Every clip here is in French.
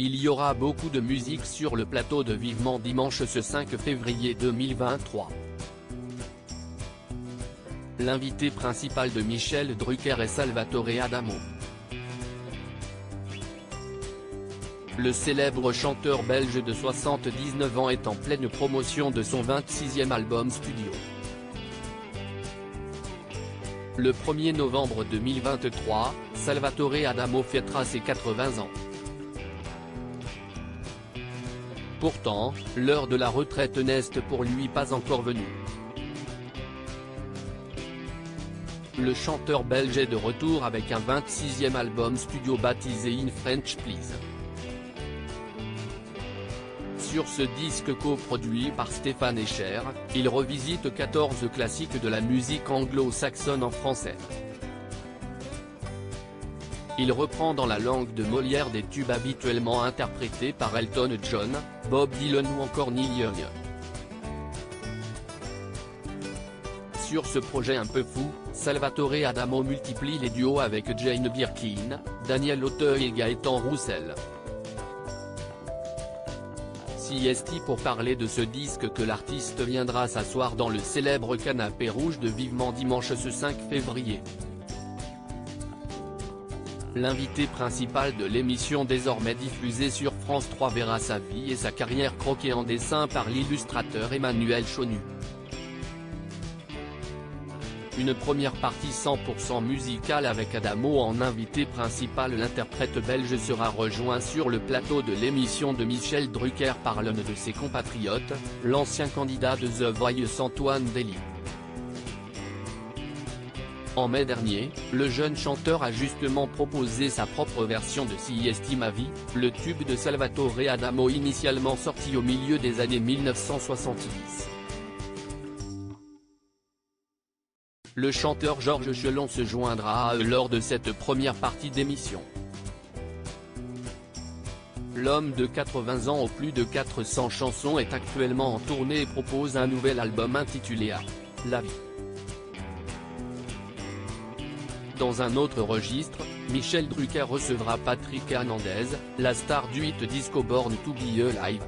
Il y aura beaucoup de musique sur le plateau de Vivement Dimanche ce 5 février 2023. L'invité principal de Michel Drucker est Salvatore Adamo. Le célèbre chanteur belge de 79 ans est en pleine promotion de son 26e album studio. Le 1er novembre 2023, Salvatore Adamo fêtera ses 80 ans. Pourtant, l'heure de la retraite n'est pour lui pas encore venue. Le chanteur belge est de retour avec un 26e album studio baptisé In French Please. Sur ce disque coproduit par Stéphane Escher, il revisite 14 classiques de la musique anglo-saxonne en français. Il reprend dans la langue de Molière des tubes habituellement interprétés par Elton John, Bob Dylan ou encore Neil Young. Sur ce projet un peu fou, Salvatore Adamo multiplie les duos avec Jane Birkin, Daniel Auteuil et Gaëtan Roussel. CST pour parler de ce disque que l'artiste viendra s'asseoir dans le célèbre canapé rouge de Vivement Dimanche ce 5 février. L'invité principal de l'émission désormais diffusée sur France 3 verra sa vie et sa carrière croquée en dessin par l'illustrateur Emmanuel Chonu. Une première partie 100% musicale avec Adamo en invité principal. L'interprète belge sera rejoint sur le plateau de l'émission de Michel Drucker par l'un de ses compatriotes, l'ancien candidat de The Voice Antoine Dely. En mai dernier, le jeune chanteur a justement proposé sa propre version de CST Ma Vie, le tube de Salvatore Adamo initialement sorti au milieu des années 1970. Le chanteur Georges Chelon se joindra à eux lors de cette première partie d'émission. L'homme de 80 ans aux plus de 400 chansons est actuellement en tournée et propose un nouvel album intitulé La Vie. Dans un autre registre, Michel Drucker recevra Patrick Hernandez, la star du hit disco Born to Be Alive.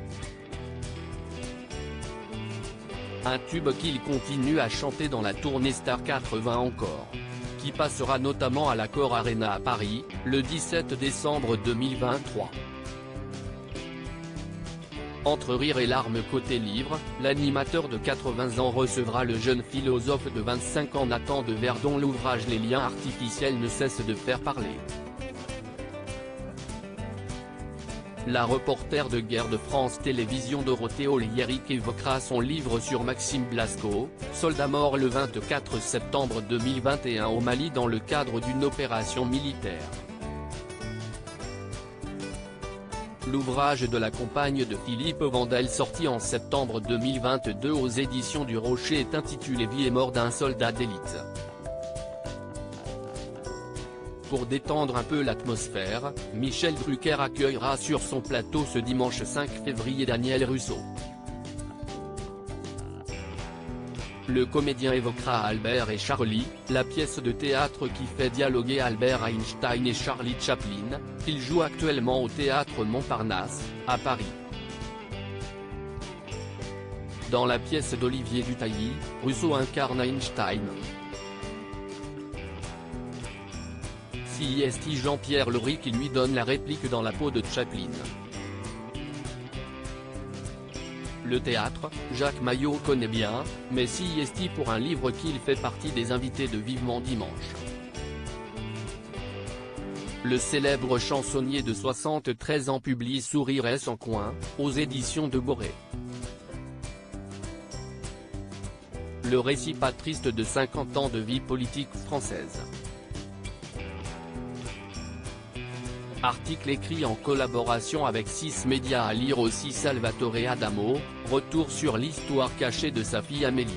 Un tube qu'il continue à chanter dans la tournée Star 80 encore, qui passera notamment à l'Accor Arena à Paris, le 17 décembre 2023. Entre rire et larmes côté livre, l'animateur de 80 ans recevra le jeune philosophe de 25 ans Nathan Dever dont l'ouvrage Les liens artificiels ne cesse de faire parler. La reporter de guerre de France Télévisions Dorothée Oliéric évoquera son livre sur Maxime Blasco, soldat mort le 24 septembre 2021 au Mali dans le cadre d'une opération militaire. L'ouvrage de la compagne de Philippe Vandel sorti en septembre 2022 aux éditions du Rocher est intitulé Vie et mort d'un soldat d'élite. Pour détendre un peu l'atmosphère, Michel Drucker accueillera sur son plateau ce dimanche 5 février Daniel Russo. Le comédien évoquera Albert et Charlie, la pièce de théâtre qui fait dialoguer Albert Einstein et Charlie Chaplin. Il joue actuellement au théâtre Montparnasse, à Paris. Dans la pièce d'Olivier Dutailly, Russo incarne Einstein. CST Jean-Pierre Laury qui lui donne la réplique dans la peau de Chaplin. Le théâtre, Jacques Maillot connaît bien, mais CST pour un livre qu'il fait partie des invités de Vivement Dimanche. Le célèbre chansonnier de 73 ans publie Sourire et son coin, aux éditions de Boré. Le récit pas triste de 50 ans de vie politique française. Article écrit en collaboration avec 6 médias à lire aussi Salvatore Adamo, retour sur l'histoire cachée de sa fille Amélie.